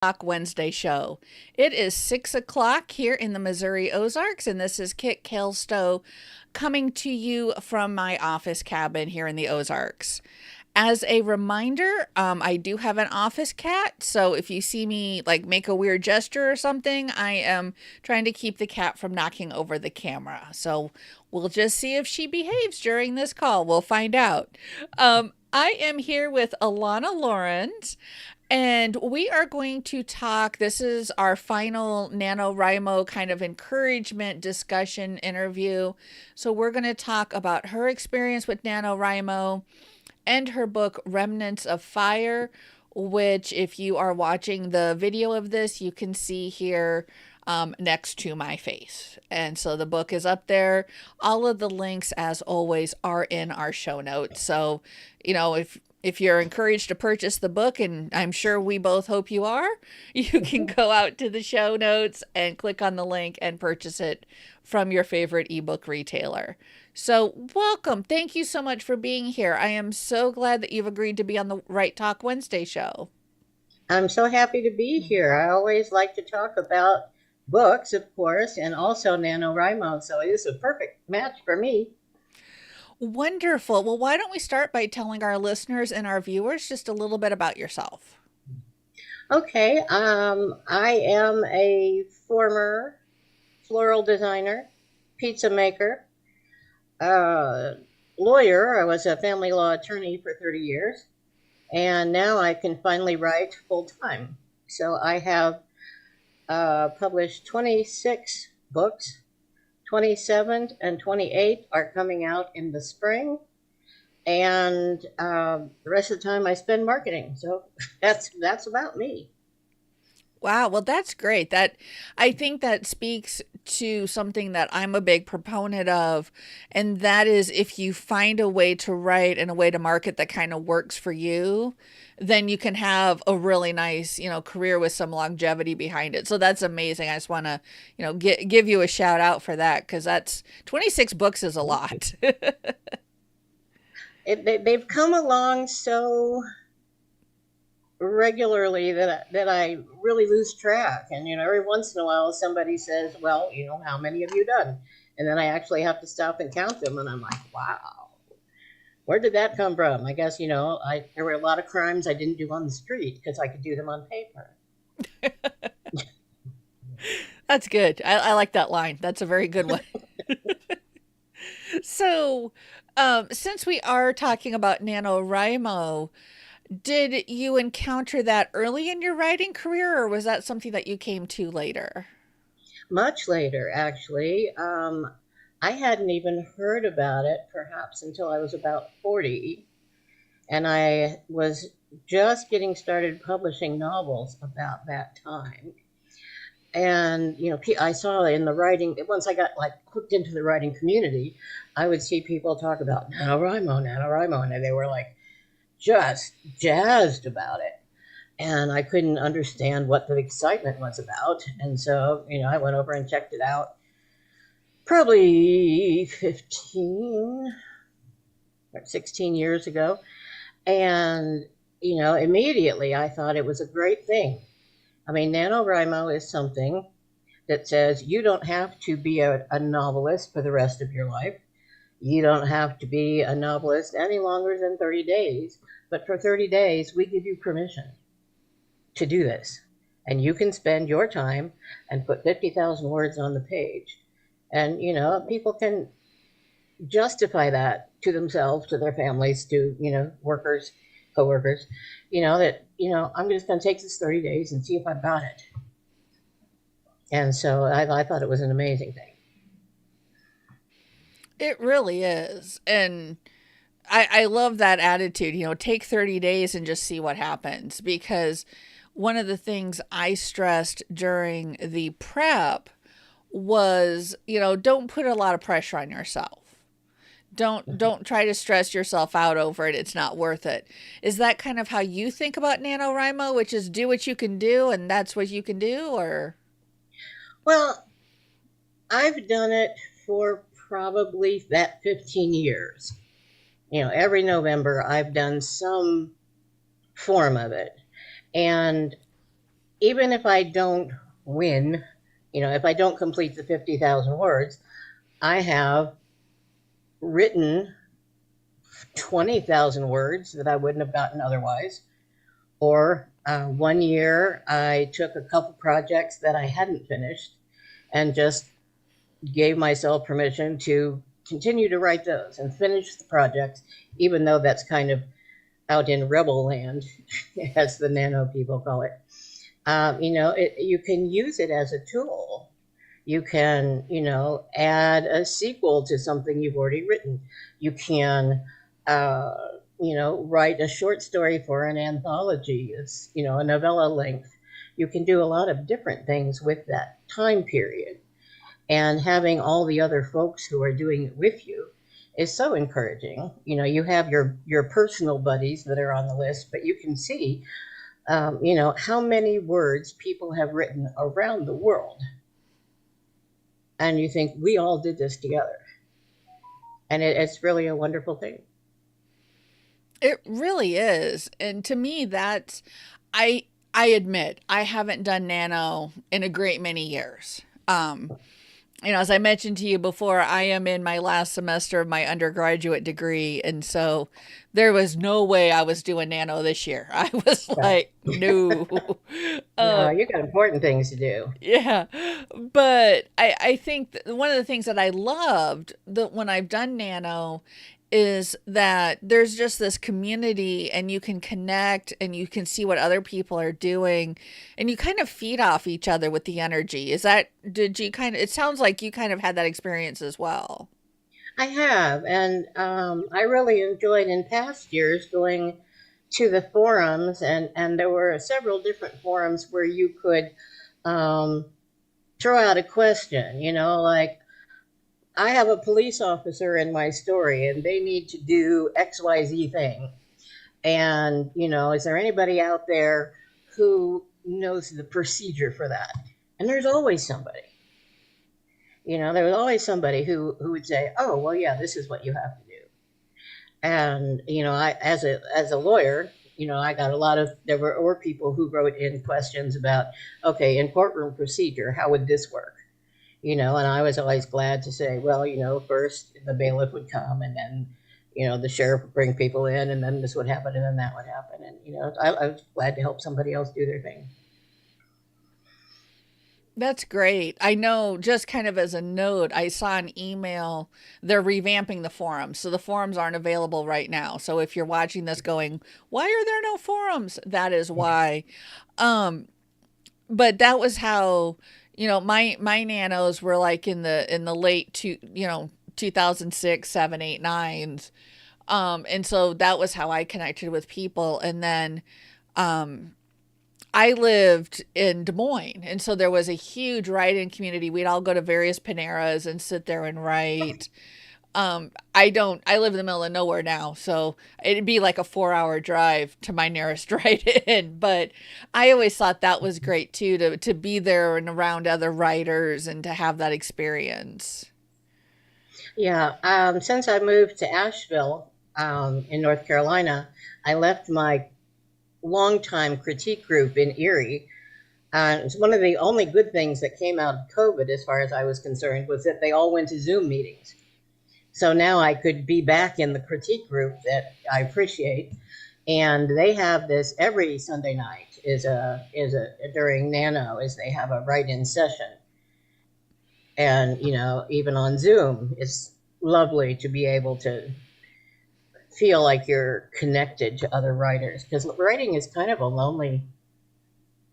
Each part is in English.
Talk Wednesday show. It is 6 o'clock here in the Missouri Ozarks, and this is Kit Kelstow coming to you from my office cabin here in the Ozarks. As a reminder, I do have an office cat, so if you see me like make a weird gesture or something, I am trying to keep the cat from knocking over the camera. So we'll just see if she behaves during this call. We'll find out. I am here with Alana Lorens, and we are going to talk. This is our final NaNoWriMo kind of encouragement discussion interview. So, we're going to talk about her experience with NaNoWriMo and her book, Remnants of Fire, which, if you are watching the video of this, you can see here next to my face. And so the book is up there. All of the links, as always, are in our show notes. So, if you're encouraged to purchase the book, and I'm sure we both hope you are, you can go out to the show notes and click on the link and purchase it from your favorite ebook retailer. So welcome. Thank you so much for being here. I am so glad that you've agreed to be on the Right Talk Wednesday show. I'm so happy to be here. I always like to talk about books, of course, and also NaNoWriMo, so it is a perfect match for me. Wonderful. Well, why don't we start by telling our listeners and our viewers just a little bit about yourself? Okay, I am a former floral designer, pizza maker, lawyer. I was a family law attorney for 30 years, and now I can finally write full time. So I have published 26 books. 27 and 28 are coming out in the spring, and the rest of the time I spend marketing. So that's about me. Wow, well that's great. I think that speaks to something that I'm a big proponent of, and that is if you find a way to write and a way to market that kind of works for you, then you can have a really nice, career with some longevity behind it. So that's amazing. I just want to, give you a shout out for that, because that's 26 books is a lot. They've come along so regularly that I really lose track. And, every once in a while somebody says, well, how many have you done? And then I actually have to stop and count them. And I'm like, wow, where did that come from? I guess, there were a lot of crimes I didn't do on the street because I could do them on paper. That's good. I like that line. That's a very good one. So, since we are talking about NaNoWriMo, did you encounter that early in your writing career, or was that something that you came to later? Much later, actually. I hadn't even heard about it perhaps until I was about 40. And I was just getting started publishing novels about that time. And, I saw in the writing, once I got hooked into the writing community, I would see people talk about NaNoWriMo, and they were just jazzed about it. And I couldn't understand what the excitement was about. And so, I went over and checked it out probably 15 or 16 years ago. And, immediately I thought it was a great thing. I mean, NaNoWriMo is something that says you don't have to be a novelist for the rest of your life. You don't have to be a novelist any longer than 30 days. But for 30 days, we give you permission to do this. And you can spend your time and put 50,000 words on the page. And, people can justify that to themselves, to their families, to, workers, coworkers, I'm just going to take this 30 days and see if I've got it. And so I thought it was an amazing thing. It really is. And I love that attitude, take 30 days and just see what happens. Because one of the things I stressed during the prep was, don't put a lot of pressure on yourself. Don't try to stress yourself out over it. It's not worth it. Is that kind of how you think about NaNoWriMo, which is do what you can do and that's what you can do, or? Well, I've done it for probably that 15 years. Every November I've done some form of it. And even if I don't win, if I don't complete the 50,000 words, I have written 20,000 words that I wouldn't have gotten otherwise. Or 1 year, I took a couple projects that I hadn't finished and just gave myself permission to continue to write those and finish the projects, even though that's kind of out in rebel land, as the nano people call it. You can use it as a tool. You can, add a sequel to something you've already written. You can, uh, write a short story for an anthology. It's, a novella length. You can do a lot of different things with that time period. And having all the other folks who are doing it with you is so encouraging. You have your personal buddies that are on the list, but you can see, how many words people have written around the world, and you think we all did this together, and it's really a wonderful thing. It really is. And to me, that's, I, I admit I haven't done nano in a great many years. As I mentioned to you before, I am in my last semester of my undergraduate degree. And so there was no way I was doing nano this year. I was Right. like, no. No, um, you got important things to do. yeah. But I think one of the things that I loved that when I've done nano is that there's just this community and you can connect and you can see what other people are doing and you kind of feed off each other with the energy. Did you kind of, it sounds like you kind of had that experience as well. I have, and I really enjoyed in past years going to the forums, and there were several different forums where you could um, throw out a question, like, I have a police officer in my story and they need to do XYZ thing. And, is there anybody out there who knows the procedure for that? And there's always somebody. There was always somebody who would say, "Oh, well, yeah, this is what you have to do." And I, as a lawyer, I got a lot of there were people who wrote in questions about, okay, in courtroom procedure, how would this work? And I was always glad to say, well, first the bailiff would come, and then the sheriff would bring people in, and then this would happen, and then that would happen, and I was glad to help somebody else do their thing. That's great. I know, just kind of as a note, I saw an email. They're revamping the forums. So the forums aren't available right now. So if you're watching this going, why are there no forums? That is Yeah. why. Um, but that was how, my nanos were like in the late 2006, 7, 8, 9s. And so that was how I connected with people. And then um I lived in Des Moines, and so there was a huge write-in community. We'd all go to various Paneras and sit there and write. I don't. I live in the middle of nowhere now, so it'd be like a 4-hour drive to my nearest write-in. But I always thought that was great too, to be there and around other writers and to have that experience. Yeah. Since I moved to Asheville, in North Carolina, I left my longtime critique group in Erie. It's one of the only good things that came out of COVID, as far as I was concerned, was that they all went to Zoom meetings. So now I could be back in the critique group that I appreciate, and they have this every Sunday night. Is a during Nano, is they have a write-in session, and even on Zoom, it's lovely to be able to feel like you're connected to other writers, because writing is kind of a lonely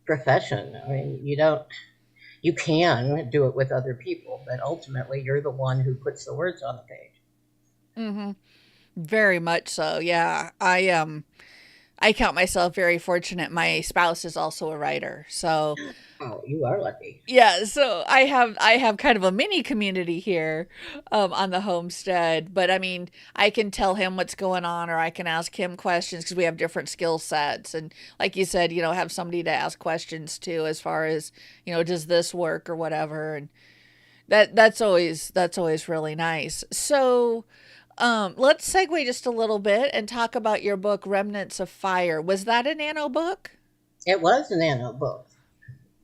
profession. I mean, you can do it with other people, but ultimately you're the one who puts the words on the page. Hmm. Very much so. Yeah. I count myself very fortunate. My spouse is also a writer. So Oh, you are lucky. yeah, so I have kind of a mini community here on the homestead, but I mean, I can tell him what's going on or I can ask him questions because we have different skill sets and like you said, have somebody to ask questions to as far as, does this work or whatever and that's always really nice. So, let's segue just a little bit and talk about your book Remnants of Fire. Was that a nano book? It was a nano book.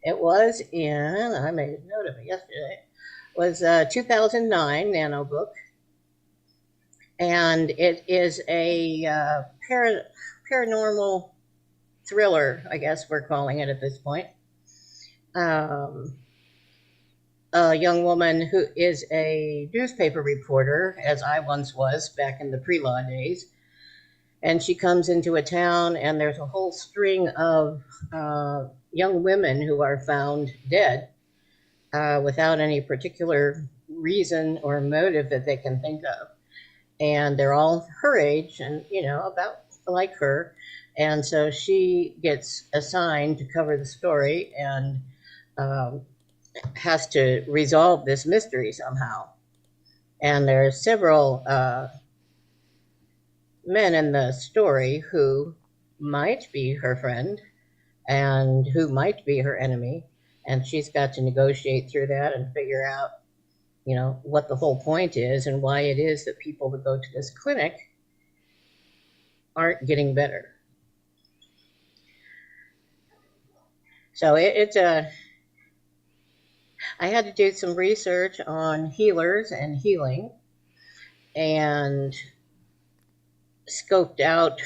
It was in, I made a note of it yesterday, was 2009 Nano book, and it is a paranormal thriller, I guess we're calling it at this point. Um, a young woman who is a newspaper reporter, as I once was back in the pre law days. And she comes into a town, and there's a whole string of young women who are found dead without any particular reason or motive that they can think of. And they're all her age and, about like her. And so she gets assigned to cover the story and um, has to resolve this mystery somehow. And there are several men in the story who might be her friend and who might be her enemy. And she's got to negotiate through that and figure out, what the whole point is and why it is that people that go to this clinic aren't getting better. So it's a. I had to do some research on healers and healing, and scoped out,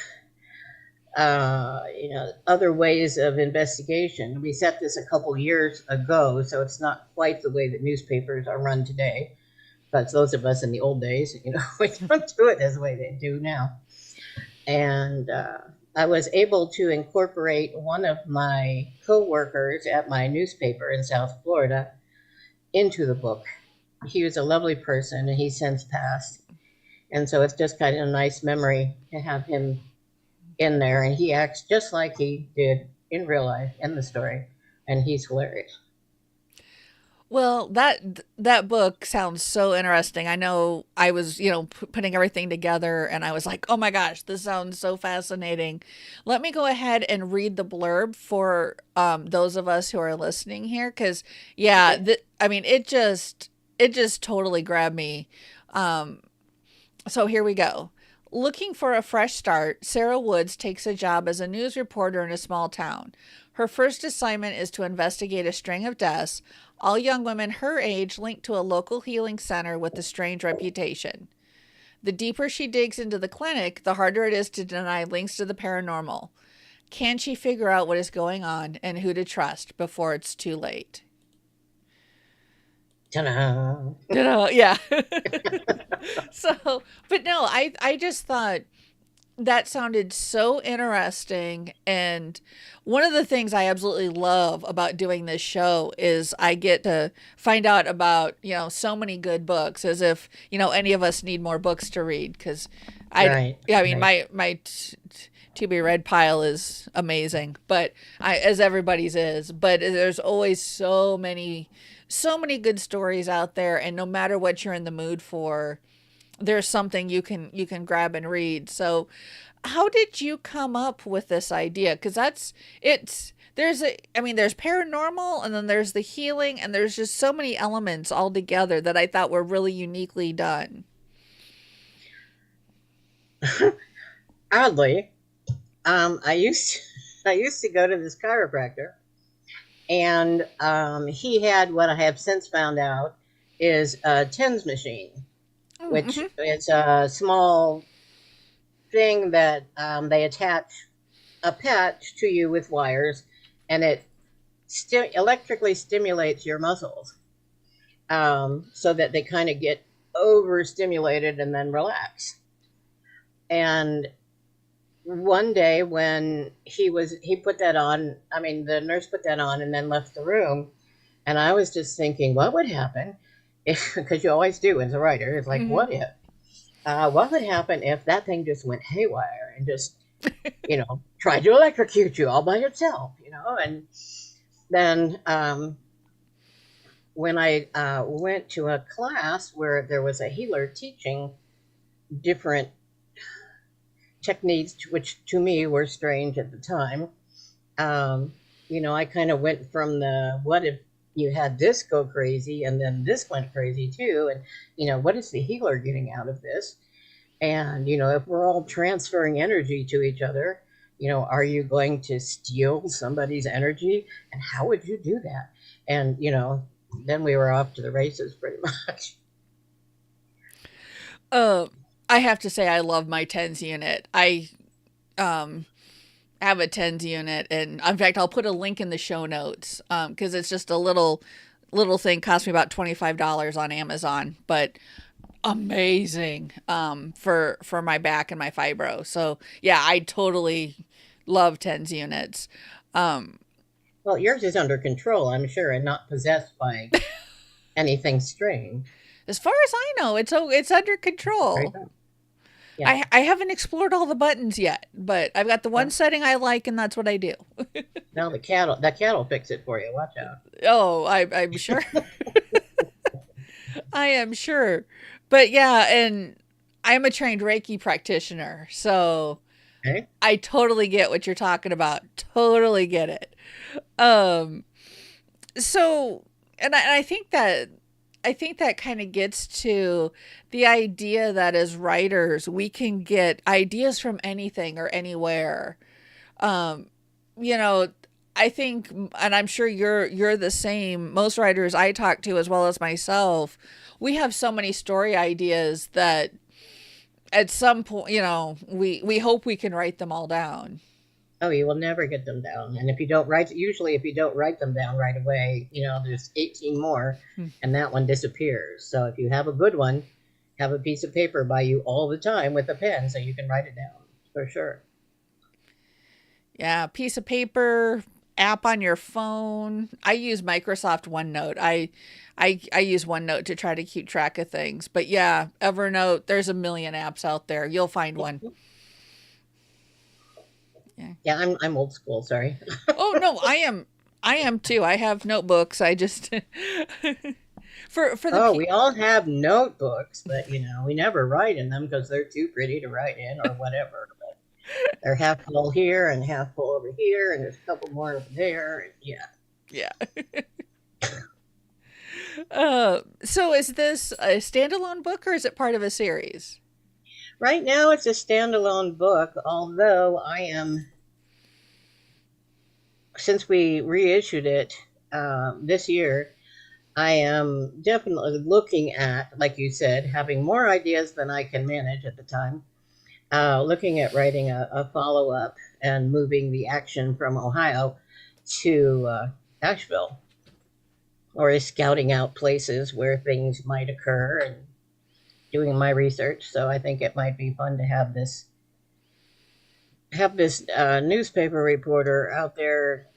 other ways of investigation. We set this a couple years ago, so it's not quite the way that newspapers are run today. But those of us in the old days, we don't do it as the way they do now. And I was able to incorporate one of my coworkers at my newspaper in South Florida into the book. He was a lovely person, and he's since passed. And so it's just kind of a nice memory to have him in there. And he acts just like he did in real life in the story. And he's hilarious. Well, that book sounds so interesting. I know I was, putting everything together and I was like, "Oh my gosh, this sounds so fascinating." Let me go ahead and read the blurb for those of us who are listening here cuz yeah, Okay. I mean, it just totally grabbed me. Um so here we go. Looking for a fresh start, Sarah Woods takes a job as a news reporter in a small town. Her first assignment is to investigate a string of deaths, all young women her age linked to a local healing center with a strange reputation. The deeper she digs into the clinic, the harder it is to deny links to the paranormal. Can she figure out what is going on and who to trust before it's too late? Ta-da! Yeah. So, but no, I just thought that sounded so interesting. And one of the things I absolutely love about doing this show is I get to find out about, so many good books as if, any of us need more books to read. Cause Right, yeah, I mean, right. my to be read pile is amazing, but as everybody's is, but there's always so many good stories out there. And no matter what you're in the mood for, there's something you can grab and read. So, how did you come up with this idea? Because there's paranormal and then there's the healing and there's just so many elements all together that I thought were really uniquely done. Oddly, I used to go to this chiropractor, and he had what I have since found out is a TENS machine, which Mm-hmm. is a small thing that they attach a patch to you with wires, and it electrically stimulates your muscles so that they kind of get overstimulated and then relax. And one day when he put that on, I mean, the nurse put that on and then left the room, and I was just thinking, what would happen if, because you always do as a writer, it's like, Mm-hmm. what would happen if that thing just went haywire and just, tried to electrocute you all by itself, and then when I went to a class where there was a healer teaching different techniques, which to me were strange at the time, um, I kind of went from the what if you had this go crazy and then this went crazy too, and what is the healer getting out of this? And if we're all transferring energy to each other, Are you going to steal somebody's energy? And how would you do that? And, then we were off to the races pretty much. Uh, I have to say I love my tens unit. I um have a tens unit, and in fact I'll put a link in the show notes because it's just a little thing. Cost me about $25 on Amazon, but amazing for my back and my fibro. So yeah, I totally love tens units. Um, Well, yours is under control, I'm sure, and not possessed by anything strange. as far as I know, it's under Very control. good. Yeah. I haven't explored all the buttons yet, but I've got the one Well, setting I like, and that's what I do. now the cat'll fix it for you. Watch out. Oh, I'm sure. I am sure. But yeah, and I'm a trained Reiki practitioner, so Okay. I totally get what you're talking about. Totally get it. Um, so, and I think that kind of gets to the idea that as writers, we can get ideas from anything or anywhere. Um, you know, I think, and I'm sure you're the same. Most writers I talk to, as well as myself, we have so many story ideas that at some point, we hope we can write them all down. Oh, you will never get them down. And usually if you don't write them down right away, there's 18 more, Hmm. and that one disappears. So if you have a good one, have a piece of paper by you all the time with a pen so you can write it down for sure. Yeah, piece of paper, app on your phone. I use Microsoft OneNote. I use OneNote to try to keep track of things. But yeah, Evernote, there's a million apps out there. You'll find one. Yeah. Yeah, I'm old school. Sorry. Oh no, I am too. I have notebooks. I just for the Oh, we all have notebooks, but we never write in them because they're too pretty to write in or whatever. But they're half full here and half full over here, and there's a couple more over there. And yeah. yeah. So is this a standalone book or is it part of a series? Right now, it's a standalone book, although I am, since we reissued it this year, I am definitely looking at, like you said, having more ideas than I can manage at the time. Looking at writing a follow up and moving the action from Ohio to Asheville, or scouting out places where things might occur and doing my research. So I think it might be fun to have this newspaper reporter out there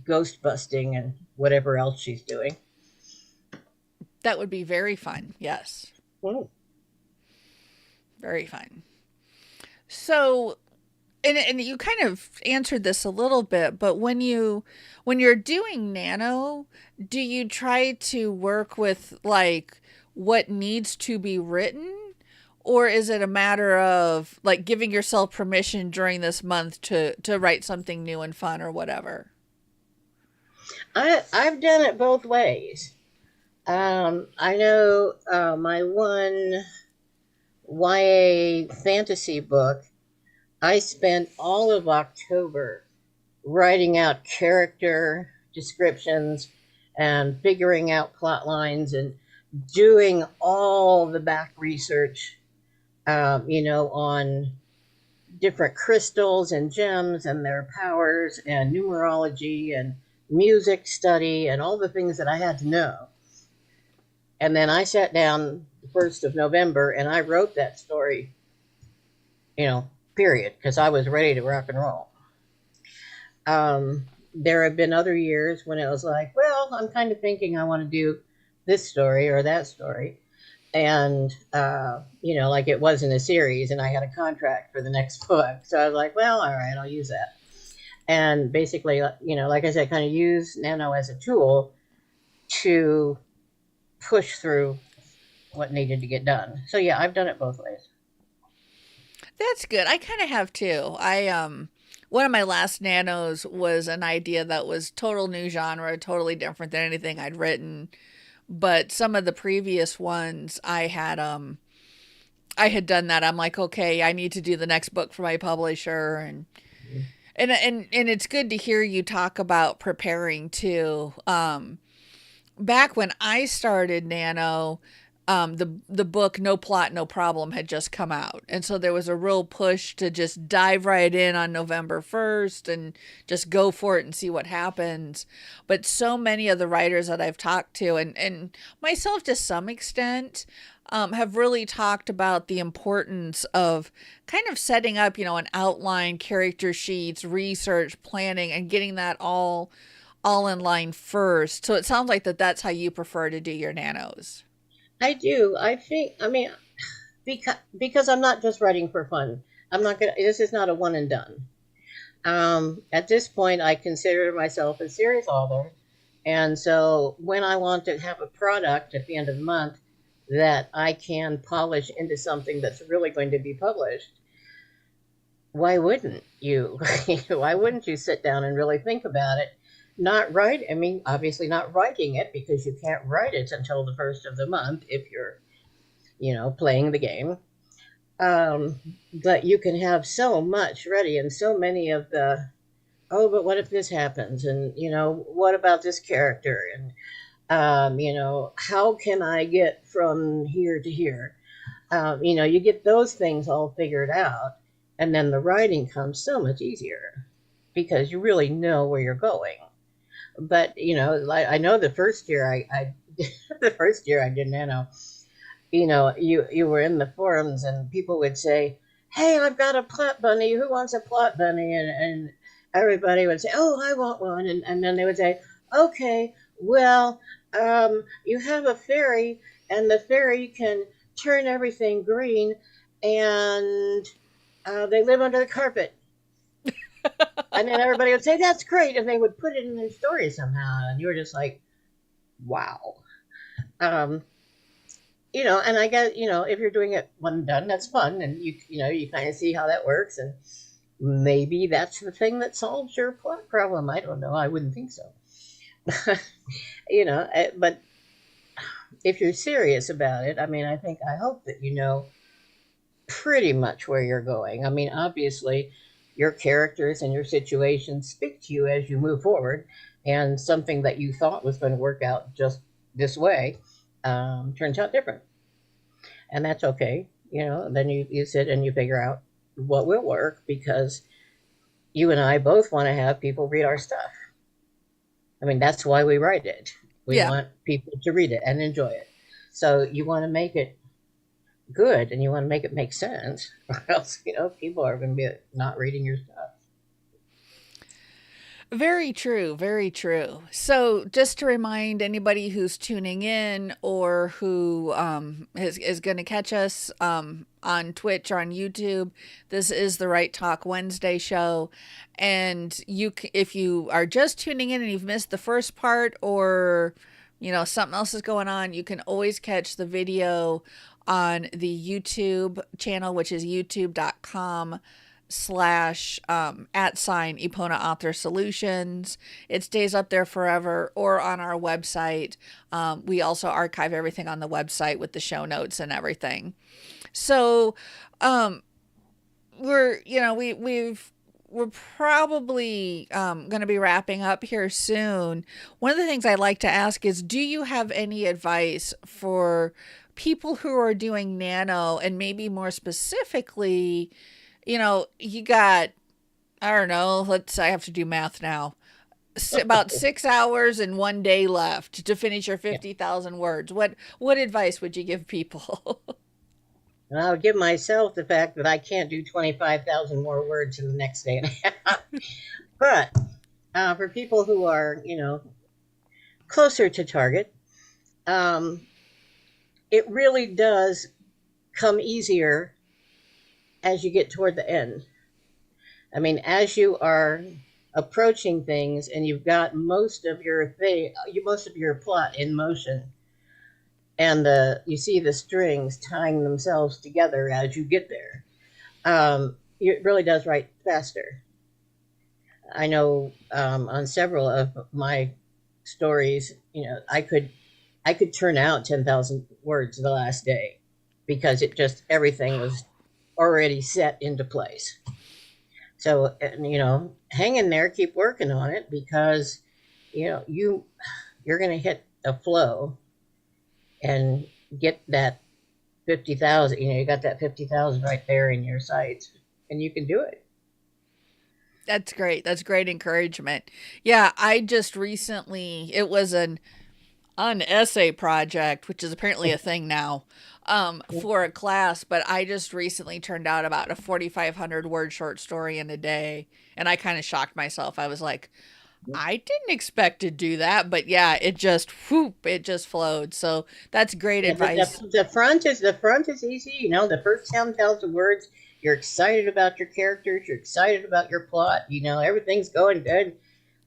ghost busting and whatever else she's doing. That would be very fun. Yes. Mm. Very fun. So and you kind of answered this a little bit, but when you're doing nano, do you try to work with like what needs to be written? Or is it a matter of like giving yourself permission during this month to write something new and fun or whatever? I've done it both ways. I know my one YA fantasy book, I spent all of October writing out character descriptions and figuring out plot lines and doing all the back research, on different crystals and gems and their powers and numerology and music study and all the things that I had to know. And then I sat down the 1st of November and I wrote that story, period, because I was ready to rock and roll. There have been other years when it was like, well, I'm kind of thinking I want to do this story or that story. And, like it was in a series and I had a contract for the next book. So I was like, well, all right, I'll use that. And basically, like I said, kind of use Nano as a tool to push through what needed to get done. So yeah, I've done it both ways. That's good. I kind of have too. I one of my last nanos was an idea that was total new genre, totally different than anything I'd written. But some of the previous ones I had done that. I'm like, okay, I need to do the next book for my publisher and And it's good to hear you talk about preparing too. Back when I started Nano, the book No Plot, No Problem had just come out. And so there was a real push to just dive right in on November 1st and just go for it and see what happens. But so many of the writers that I've talked to, and myself to some extent, have really talked about the importance of kind of setting up, an outline, character sheets, research, planning, and getting that all in line first. So it sounds like that's how you prefer to do your nanos. I do. I think. I mean, because I'm not just writing for fun. I'm not gonna. This is not a one and done. At this point, I consider myself a serious author, and so when I want to have a product at the end of the month that I can polish into something that's really going to be published, why wouldn't you? Why wouldn't you sit down and really think about it? Not write, I mean, obviously not writing it because you can't write it until the first of the month if you're, playing the game. Um, but you can have so much ready and so many of the, oh, but what if this happens? And, what about this character? And, how can I get from here to here? You get those things all figured out, and then the writing comes so much easier because you really know where you're going. But like I know the first year I the first year I did Nano, you were in the forums and people would say, "Hey, I've got a plot bunny. Who wants a plot bunny?" And everybody would say, "Oh, I want one." And then they would say, "Okay, well, you have a fairy, and the fairy can turn everything green, and they live under the carpet." And then everybody would say, "That's great," and they would put it in their story somehow, and you were just like, "Wow." Um, and I guess if you're doing it one and done, that's fun, and you kind of see how that works, and maybe that's the thing that solves your plot problem. I don't know. I wouldn't think so. But if you're serious about it, I mean, I hope that you know pretty much where you're going. I mean, obviously, your characters and your situations speak to you as you move forward, and something that you thought was going to work out just this way turns out different, and that's okay. Then you sit and you figure out what will work because you and I both want to have people read our stuff. I mean, that's why we write it. We Yeah. want people to read it and enjoy it. So you want to make it good and you want to make it make sense, or else people are going to be not reading your stuff. Very true, very true. So, just to remind anybody who's tuning in or who is going to catch us on Twitch or on YouTube, this is the Right Talk Wednesday show. And if you are just tuning in and you've missed the first part or something else is going on, you can always catch the video on the YouTube channel, which is youtube.com/@ Epona Author Solutions. It stays up there forever, or on our website. We also archive everything on the website with the show notes and everything. So we're you know we're probably going to be wrapping up here soon. One of the things I'd like to ask is, do you have any advice for people who are doing nano, and maybe more specifically, you got, I don't know, I have to do math now. About 6 hours and 1 day left to finish your Yeah. 50,000 words. What advice would you give people? And I would give myself the fact that I can't do 25,000 more words in the next day and a half. But for people who are, closer to target, um, it really does come easier as you get toward the end. I mean, as you are approaching things and you've got most of your plot in motion, and you see the strings tying themselves together as you get there. It really does write faster. I know on several of my stories, I could turn out 10,000 words the last day because it just everything was already set into place. So, hang in there, keep working on it because, you're going to hit a flow and get that 50,000. You got that 50,000 right there in your sights, and you can do it. That's great. That's great encouragement. Yeah, I just recently, it was an essay project, which is apparently a thing now, for a class, but I just recently turned out about a 4,500 word short story in a day. And I kind of shocked myself. I was like, I didn't expect to do that, but yeah, it just whoop, it just flowed. So that's great Yeah, advice. the front is easy. The first 10,000 words. You're excited about your characters. You're excited about your plot. Everything's going good,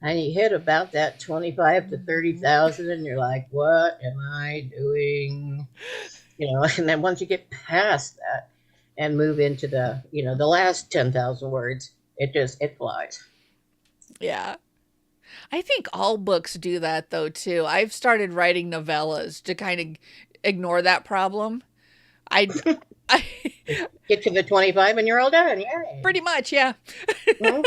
and you hit about that 25 to 30,000, and you're like, "What am I doing?" And then once you get past that and move into the last 10,000 words, it flies. Yeah. I think all books do that though too. I've started writing novellas to kind of ignore that problem. I I Get to the 25, and you're all done. Yay! pretty much, yeah. Mhm.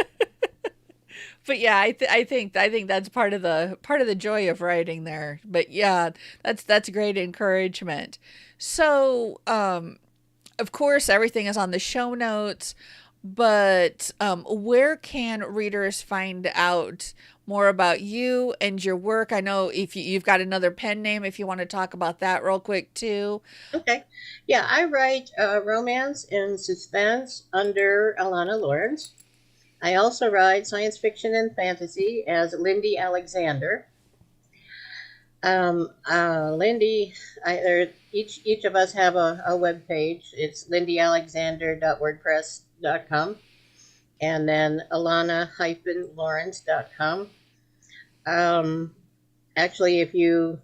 But yeah, I think that's part of the joy of writing there. But yeah, that's great encouragement. So, of course, everything is on the show notes. But where can readers find out more about you and your work? I know if you've got another pen name, if you want to talk about that real quick too. Okay. Yeah, I write romance and suspense under Alana Lorens. I also write science fiction and fantasy as Lindy Alexander. Lindy, each of us have a web page. It's lindyalexander.wordpress.com, and then alana-lawrence.com. Um, Actually, if you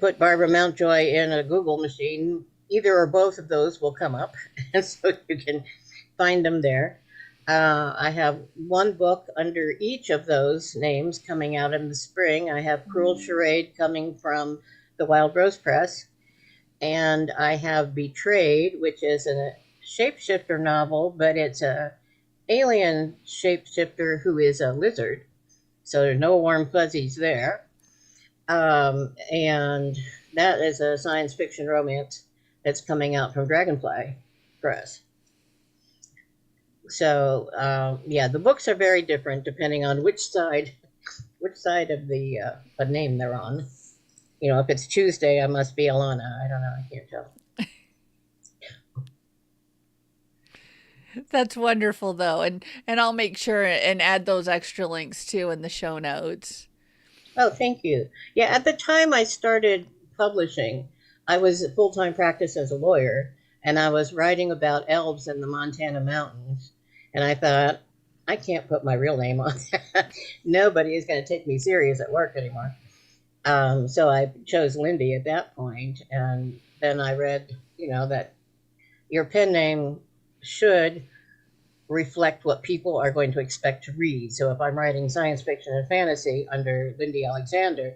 put Barbara Mountjoy in a Google machine, either or both of those will come up, and so you can find them there. I have one book under each of those names coming out in the spring. I have Cruel Charade coming from the Wild Rose Press, and I have Betrayed, which is a shapeshifter novel, but it's a alien shapeshifter who is a lizard. So there's no warm fuzzies there. And that is a science fiction romance that's coming out from Dragonfly Press. So yeah, the books are very different depending on which side of the name they're on. If it's Tuesday, I must be Alana. I don't know. I can't tell. That's wonderful though. And I'll make sure and add those extra links too in the show notes. Oh, thank you. Yeah, at the time I started publishing, I was at full time practice as a lawyer, and I was writing about elves in the Montana mountains. And I thought, I can't put my real name on that. Nobody is going to take me serious at work anymore. So I chose Lindy at that point, and then I read, that your pen name should reflect what people are going to expect to read. So if I'm writing science fiction and fantasy under Lindy Alexander,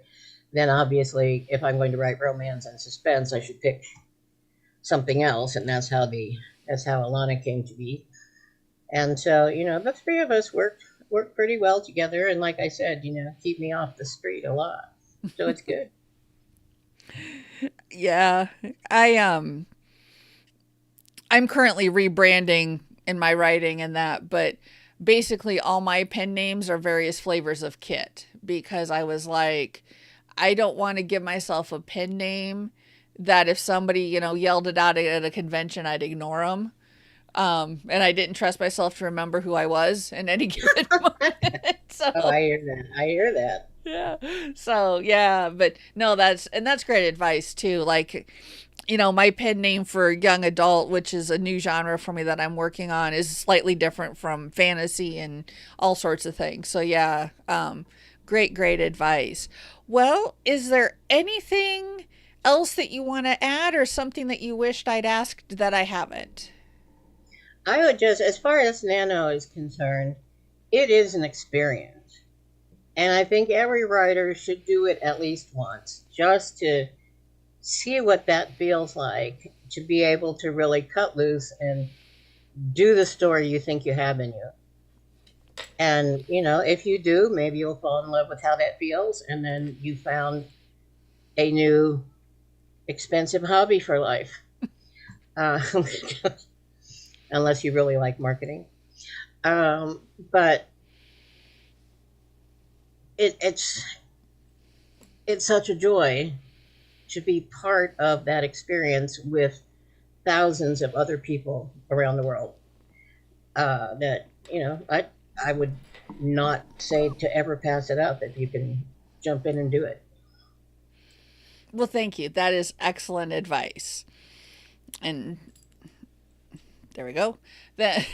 then obviously if I'm going to write romance and suspense, I should pick something else, and that's how Alana came to be. And so the three of us worked pretty well together, and like I said, keep me off the street a lot, so it's good. Yeah. I'm currently rebranding in my writing and that, but basically all my pen names are various flavors of Kit because I was like, I don't want to give myself a pen name that if somebody, yelled it out at a convention, I'd ignore them. And I didn't trust myself to remember who I was in any given moment. Oh, So I hear that. I hear that. yeah. So yeah, but no, that's great advice too. Like, my pen name for young adult, which is a new genre for me that I'm working on, is slightly different from fantasy and all sorts of things. So yeah, great advice. Well, is there anything else that you want to add or something that you wished I'd asked that I haven't? I would just, as far as Nano is concerned, it is an experience. And I think every writer should do it at least once, just to see what that feels like, to be able to really cut loose and do the story you think you have in you. And, if you do, maybe you'll fall in love with how that feels. And then you found a new expensive hobby for life. Uh, unless you really like marketing. But it, it's it's such a joy to be part of that experience with thousands of other people around the world. That I would not say to ever pass it up if you can jump in and do it. Well, thank you. That is excellent advice. And there we go. That,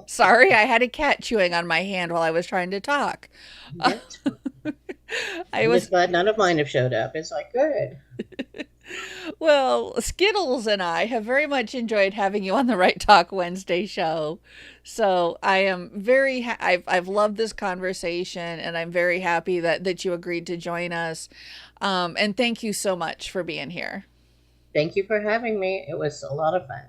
sorry, I had a cat chewing on my hand while I was trying to talk. That's fine. I I'm was, just glad none of mine have showed up. It's like good. well, Skittles and I have very much enjoyed having you on the Right Talk Wednesday show. So I am I've loved this conversation, and I'm very happy that you agreed to join us. And thank you so much for being here. Thank you for having me. It was a lot of fun.